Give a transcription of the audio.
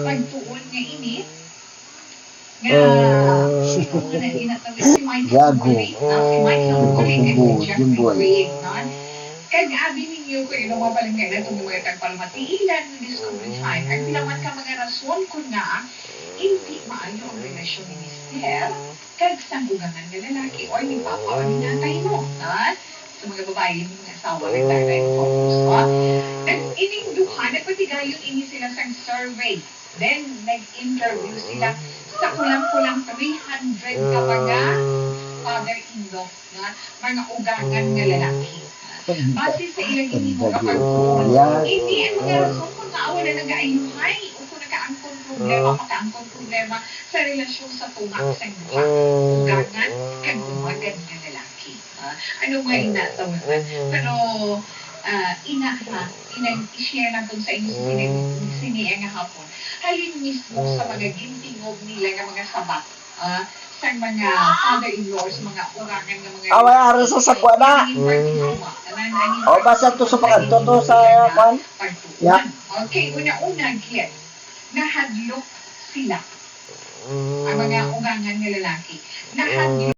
pagtuon nga ini nga sino nga na inatawid si Michael Bublé si Michael Bublé and si Jeffrey Gray kag abi ninyo ko ino mabalangay na itong mga tagpalmatiilan ng Discovery Time ang bilaman ka mga rason ko nga hindi maayo ang relasyon ni Mister kag sanggugangan nga lalaki o ni Papa o ni Nanay mo sa mga babae yung mga asawa ng tatay mo focus ining duha nagpatigayon ini sila sa survey then nag-interview sila sa kulang-kulang 300 ka mga father-in-law nga mga ugangan nga lalaki. Base sa ilang inimo kapag hindi ang mga rason kung naawa na nag-aayuhay o kung nakaangkong problema sa relasyon sa tumak sa duha. Ugangan kag umagad nga lalaki. Ano nga inatawagan? Pero i-share natin sa inyo siniya nga hapon. Halin mismo sa mga gintingog nila nga mga sabat sa mga father-in-laws, mga urangan ng mga away sa sakwa na. O basta to sa pagkanto to sa kwan. Yeah. Okay, una-una get nahadlok sila ang mga urangan ng lalaki. Nahadlok